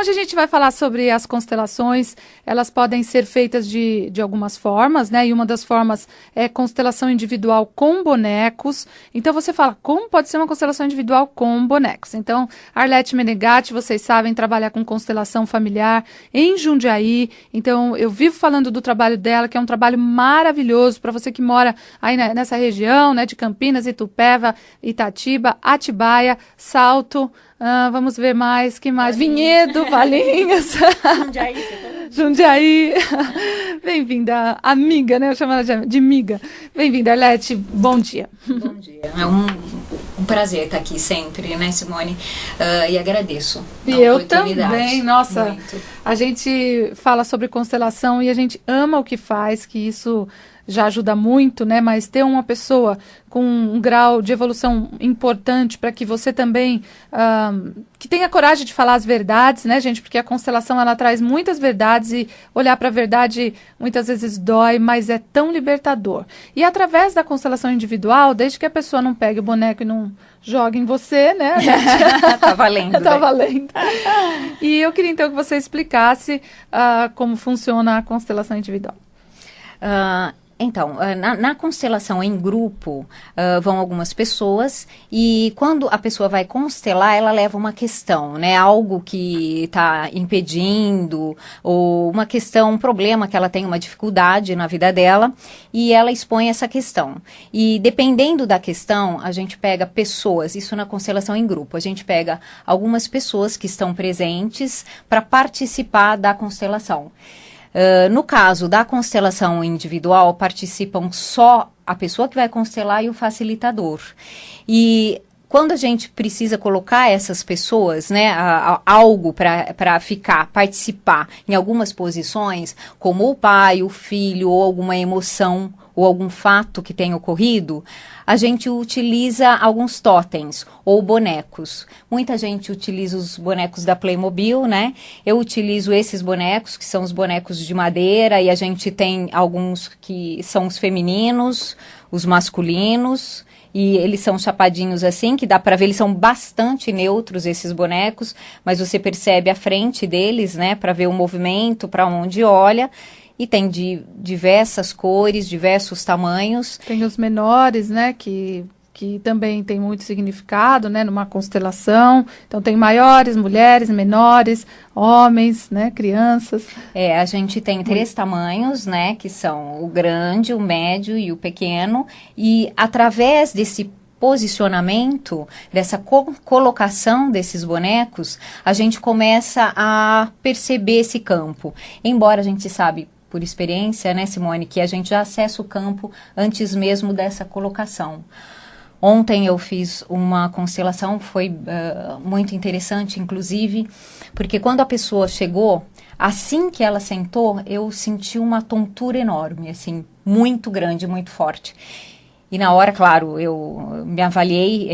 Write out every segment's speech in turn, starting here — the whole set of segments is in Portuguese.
Hoje a gente vai falar sobre as constelações. Elas podem ser feitas de algumas formas, né? E uma das formas é constelação individual com bonecos. Então você fala, como pode ser uma constelação individual com bonecos? Então, Arlete Menegatti, vocês sabem, trabalhar com constelação familiar em Jundiaí. Então, eu vivo falando do trabalho dela, que é um trabalho maravilhoso para você que mora aí nessa região, né? De Campinas, Itupeva, Itatiba, Atibaia, Salto. Vamos ver mais, que mais? Vinhedo, Valinhos. Jundiaí. Bem-vinda, amiga, né? Eu chamo ela de amiga. Bem-vinda, Arlete. Bom dia. Bom dia. É um prazer estar aqui sempre, né, Simone? E agradeço a oportunidade. Eu também. Nossa, muito. A gente fala sobre constelação e a gente ama o que faz, que isso já ajuda muito, né? Mas ter uma pessoa com um grau de evolução importante para que você também que tenha coragem de falar as verdades, né, gente? Porque a constelação ela traz muitas verdades e olhar para a verdade muitas vezes dói, mas é tão libertador. E através da constelação individual, desde que a pessoa não pegue o boneco e não jogue em você, né? Tá valendo. Tá valendo. E eu queria então que você explicasse como funciona a constelação individual. Então, na constelação em grupo, vão algumas pessoas e quando a pessoa vai constelar, ela leva uma questão, né? Algo que está impedindo ou uma questão, um problema que ela tem, uma dificuldade na vida dela e ela expõe essa questão. E dependendo da questão, a gente pega pessoas, isso na constelação em grupo, a gente pega algumas pessoas que estão presentes para participar da constelação. No caso da constelação individual, participam só a pessoa que vai constelar e o facilitador. E quando a gente precisa colocar essas pessoas, né, algo para participar em algumas posições, como o pai, o filho, ou alguma emoção, ou algum fato que tenha ocorrido, a gente utiliza alguns totens ou bonecos. Muita gente utiliza os bonecos da Playmobil, né? Eu utilizo esses bonecos, que são os bonecos de madeira, e a gente tem alguns que são os femininos, os masculinos, e eles são chapadinhos assim, que dá para ver, eles são bastante neutros, esses bonecos, mas você percebe a frente deles, né, para ver o movimento, para onde olha. E tem de diversas cores, diversos tamanhos. Tem os menores, né, que também tem muito significado, né, numa constelação. Então, tem maiores, mulheres, menores, homens, né, crianças. A gente tem 3 tamanhos, né, que são o grande, o médio e o pequeno. E através desse posicionamento, dessa colocação desses bonecos, a gente começa a perceber esse campo. Embora a gente sabe por experiência, né, Simone, que a gente já acessa o campo antes mesmo dessa colocação. Ontem eu fiz uma constelação, foi muito interessante, inclusive, porque quando a pessoa chegou, assim que ela sentou, eu senti uma tontura enorme, assim, muito grande, muito forte. E na hora, claro, eu me avaliei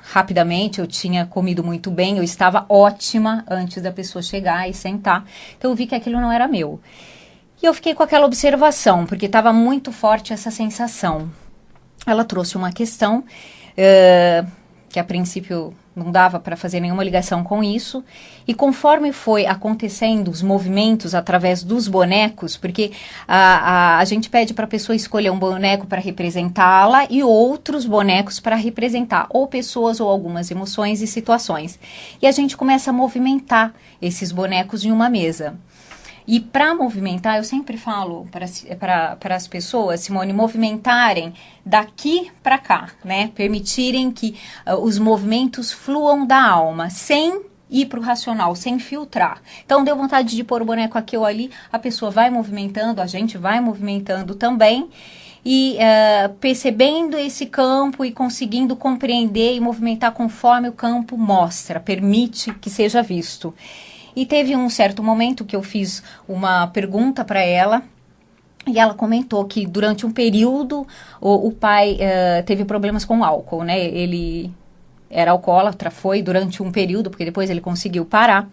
rapidamente, eu tinha comido muito bem, eu estava ótima antes da pessoa chegar e sentar, então eu vi que aquilo não era meu. E eu fiquei com aquela observação, porque estava muito forte essa sensação. Ela trouxe uma questão que a princípio não dava para fazer nenhuma ligação com isso. E conforme foi acontecendo os movimentos através dos bonecos, porque a gente pede para a pessoa escolher um boneco para representá-la e outros bonecos para representar ou pessoas ou algumas emoções e situações. E a gente começa a movimentar esses bonecos em uma mesa. E para movimentar, eu sempre falo para as pessoas, Simone, movimentarem daqui para cá, né? Permitirem que os movimentos fluam da alma, sem ir para o racional, sem filtrar. Então, deu vontade de pôr o boneco aqui ou ali, a pessoa vai movimentando, a gente vai movimentando também. E percebendo esse campo e conseguindo compreender e movimentar conforme o campo mostra, permite que seja visto. E teve um certo momento que eu fiz uma pergunta para ela e ela comentou que durante um período o pai teve problemas com álcool, né? Ele era alcoólatra, foi durante um período, porque depois ele conseguiu parar.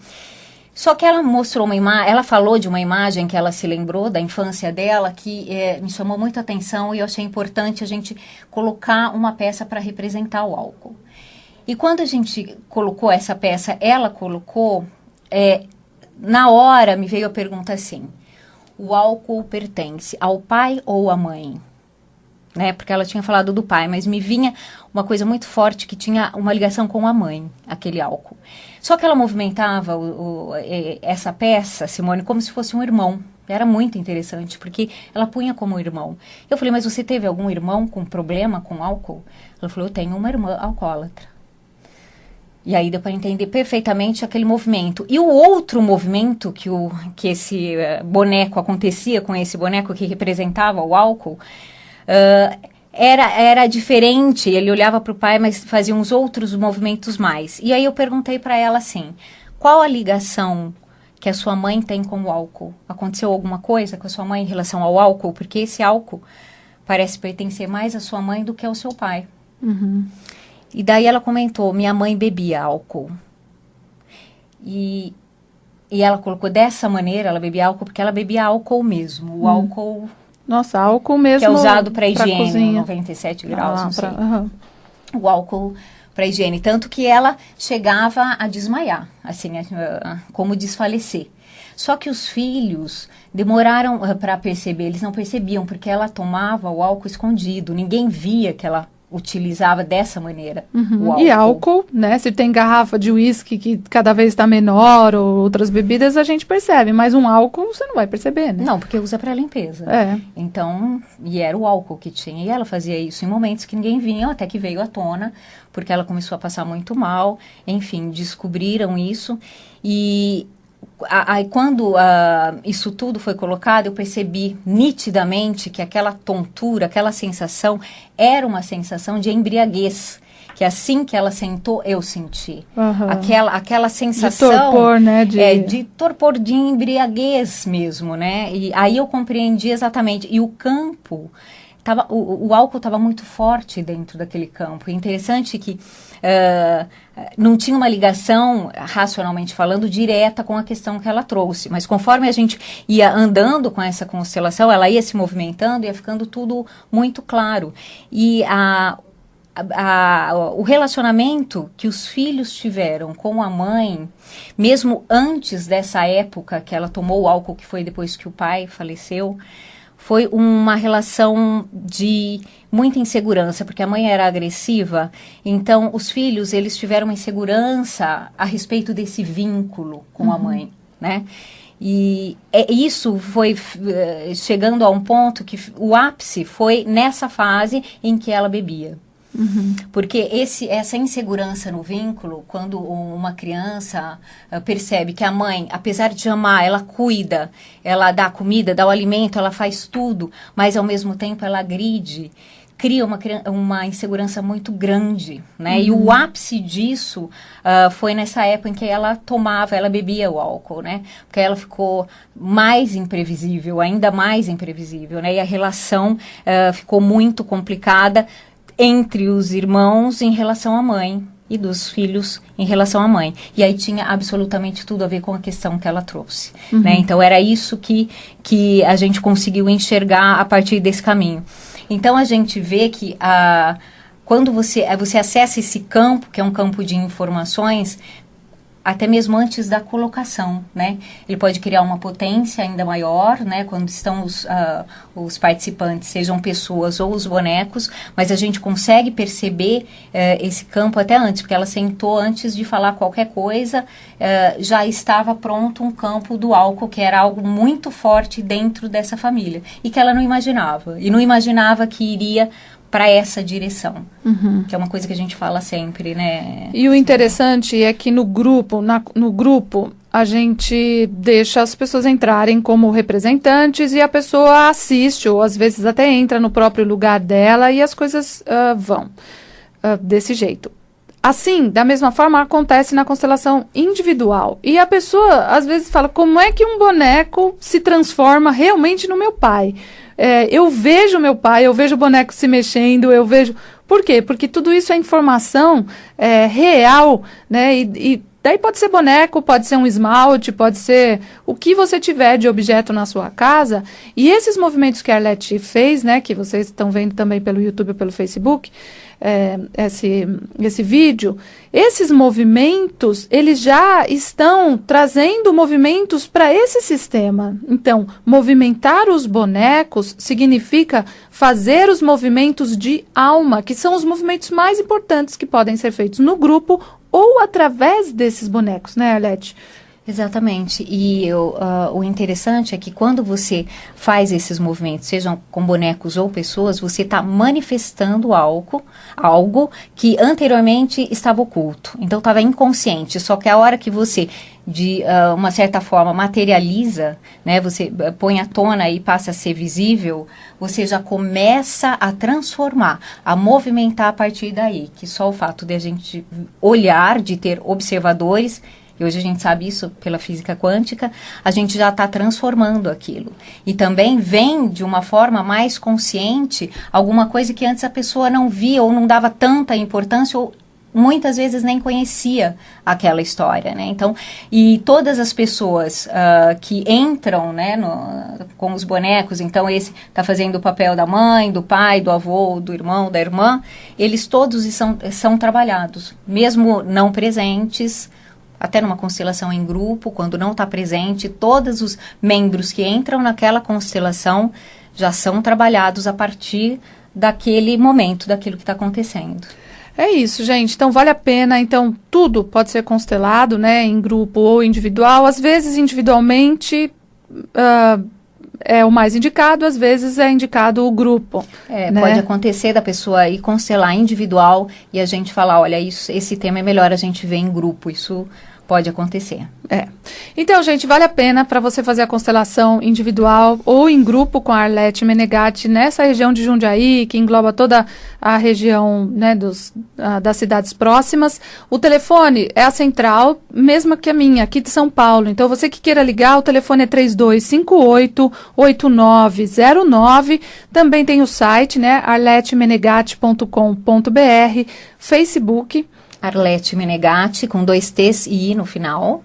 Só que ela mostrou uma imagem, ela falou de uma imagem que ela se lembrou da infância dela, que me chamou muita atenção e eu achei importante a gente colocar uma peça para representar o álcool. E quando a gente colocou essa peça, ela colocou na hora me veio a pergunta assim, o álcool pertence ao pai ou à mãe? Né? Porque ela tinha falado do pai, mas me vinha uma coisa muito forte que tinha uma ligação com a mãe, aquele álcool. Só que ela movimentava essa peça, Simone, como se fosse um irmão. Era muito interessante, porque ela punha como irmão. Eu falei, mas você teve algum irmão com problema com álcool? Ela falou, eu tenho uma irmã alcoólatra. E aí deu para entender perfeitamente aquele movimento. E o outro movimento que esse boneco acontecia com esse boneco que representava o álcool, era diferente. Ele olhava para o pai, mas fazia uns outros movimentos mais. E aí eu perguntei para ela assim, qual a ligação que a sua mãe tem com o álcool? Aconteceu alguma coisa com a sua mãe em relação ao álcool? Porque esse álcool parece pertencer mais à sua mãe do que ao seu pai. Uhum. E daí ela comentou, minha mãe bebia álcool. E ela colocou dessa maneira, ela bebia álcool porque ela bebia álcool mesmo. O álcool... Nossa, álcool mesmo. Que é usado para higiene, cozinha. 97 graus, não sei. Uhum. O álcool para higiene. Tanto que ela chegava a desmaiar, assim, como desfalecer. Só que os filhos demoraram para perceber, eles não percebiam, porque ela tomava o álcool escondido. Ninguém via que ela utilizava dessa maneira o álcool. E álcool, né? Se tem garrafa de uísque que cada vez está menor ou outras bebidas, a gente percebe. Mas um álcool você não vai perceber, né? Não, porque usa para limpeza. Então, e era o álcool que tinha. E ela fazia isso em momentos que ninguém vinha, até que veio à tona, porque ela começou a passar muito mal. Enfim, descobriram isso. E aí, quando isso tudo foi colocado, eu percebi nitidamente que aquela tontura, aquela sensação, era uma sensação de embriaguez. Que assim que ela sentou, eu senti. Aquela sensação... De torpor, né? De torpor, de embriaguez mesmo, né? E aí eu compreendi exatamente. E o campo... O álcool estava muito forte dentro daquele campo. É interessante que não tinha uma ligação, racionalmente falando, direta com a questão que ela trouxe. Mas conforme a gente ia andando com essa constelação, ela ia se movimentando, ia ficando tudo muito claro. E o relacionamento que os filhos tiveram com a mãe, mesmo antes dessa época que ela tomou o álcool, que foi depois que o pai faleceu, foi uma relação de muita insegurança, porque a mãe era agressiva, então os filhos, eles tiveram uma insegurança a respeito desse vínculo com a mãe, né? E isso foi chegando a um ponto que o ápice foi nessa fase em que ela bebia. Porque essa insegurança no vínculo, quando uma criança percebe que a mãe, apesar de amar, ela cuida, ela dá comida, dá o alimento, ela faz tudo, mas ao mesmo tempo ela agride, cria uma insegurança muito grande, né? E o ápice disso foi nessa época em que ela bebia o álcool, né? Porque ela ficou mais imprevisível, ainda mais imprevisível, né? E a relação ficou muito complicada entre os irmãos em relação à mãe e dos filhos em relação à mãe. E aí tinha absolutamente tudo a ver com a questão que ela trouxe, né? Então era isso que a gente conseguiu enxergar a partir desse caminho. Então a gente vê que quando você acessa esse campo, que é um campo de informações, até mesmo antes da colocação, né? Ele pode criar uma potência ainda maior, né? Quando estão os participantes, sejam pessoas ou os bonecos, mas a gente consegue perceber esse campo até antes, porque ela sentou antes de falar qualquer coisa, já estava pronto um campo do álcool, que era algo muito forte dentro dessa família, e que ela não imaginava, que iria para essa direção, que é uma coisa que a gente fala sempre, né? E o interessante é que no grupo, a gente deixa as pessoas entrarem como representantes e a pessoa assiste, ou às vezes até entra no próprio lugar dela e as coisas vão desse jeito. Assim, da mesma forma, acontece na constelação individual. E a pessoa, às vezes, fala, como é que um boneco se transforma realmente no meu pai? Eu vejo meu pai, eu vejo o boneco se mexendo, eu vejo... Por quê? Porque tudo isso é informação real, né? E daí pode ser boneco, pode ser um esmalte, pode ser o que você tiver de objeto na sua casa. E esses movimentos que a Arlete fez, né? Que vocês estão vendo também pelo YouTube ou pelo Facebook... esse vídeo, esses movimentos, eles já estão trazendo movimentos para esse sistema. Então, movimentar os bonecos significa fazer os movimentos de alma, que são os movimentos mais importantes que podem ser feitos no grupo ou através desses bonecos, né, Arlete? Exatamente, e o interessante é que quando você faz esses movimentos, sejam com bonecos ou pessoas, você está manifestando algo que anteriormente estava oculto, então estava inconsciente, só que a hora que você, de uma certa forma, materializa, né, você põe à tona e passa a ser visível, você já começa a transformar, a movimentar a partir daí, que só o fato de a gente olhar, de ter observadores, e hoje a gente sabe isso pela física quântica, a gente já está transformando aquilo. E também vem de uma forma mais consciente alguma coisa que antes a pessoa não via ou não dava tanta importância ou muitas vezes nem conhecia aquela história, né? Então, e todas as pessoas que entram, né, com os bonecos, então esse está fazendo o papel da mãe, do pai, do avô, do irmão, da irmã, eles todos são trabalhados, mesmo não presentes, até numa constelação em grupo, quando não está presente, todos os membros que entram naquela constelação já são trabalhados a partir daquele momento, daquilo que está acontecendo. É isso, gente. Então, vale a pena. Então, tudo pode ser constelado, né, em grupo ou individual. Às vezes, individualmente, é o mais indicado, às vezes é indicado o grupo. Né? Pode acontecer da pessoa ir constelar individual e a gente falar, olha, esse tema é melhor a gente ver em grupo, isso pode acontecer. Então, gente, vale a pena para você fazer a constelação individual ou em grupo com a Arlete Menegatti nessa região de Jundiaí, que engloba toda a região, né, das cidades próximas. O telefone é a central, mesma que a minha, aqui de São Paulo. Então, você que queira ligar, o telefone é 3258-8909. Também tem o site, né, arletemenegatti.com.br, Facebook, Arlete Menegatti, com 2 T's e I no final.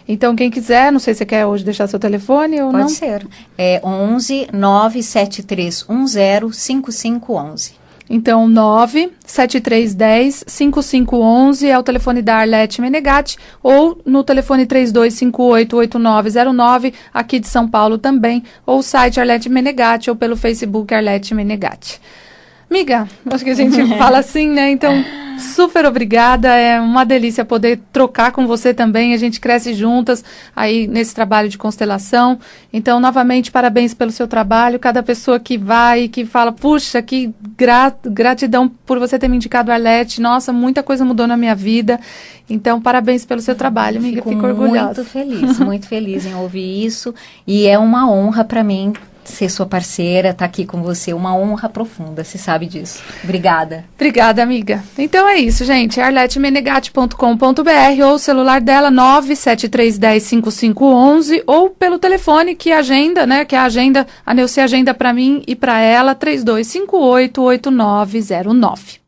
Então, quem quiser, não sei se você quer hoje deixar seu telefone ou não. Pode ser. É 11 97310 5511. Então, 97310 5511 é o telefone da Arlete Menegatti, ou no telefone 3258-8909, aqui de São Paulo também, ou o site Arlete Menegatti, ou pelo Facebook Arlete Menegatti. Amiga, acho que a gente fala assim, né? Então, super obrigada. É uma delícia poder trocar com você também. A gente cresce juntas aí nesse trabalho de constelação. Então, novamente, parabéns pelo seu trabalho. Cada pessoa que vai, que fala, puxa, que gratidão por você ter me indicado a Arlete. Nossa, muita coisa mudou na minha vida. Então, parabéns pelo seu trabalho, amiga. Fico orgulhosa. Muito feliz em ouvir isso. E é uma honra para mim ser sua parceira, estar aqui com você, uma honra profunda, você sabe disso. Obrigada. Obrigada, amiga. Então é isso, gente, arletemenegatti.com.br ou o celular dela, 973105511, ou pelo telefone que agenda, né, que a Neuci agenda para mim e para ela, 3258-8909.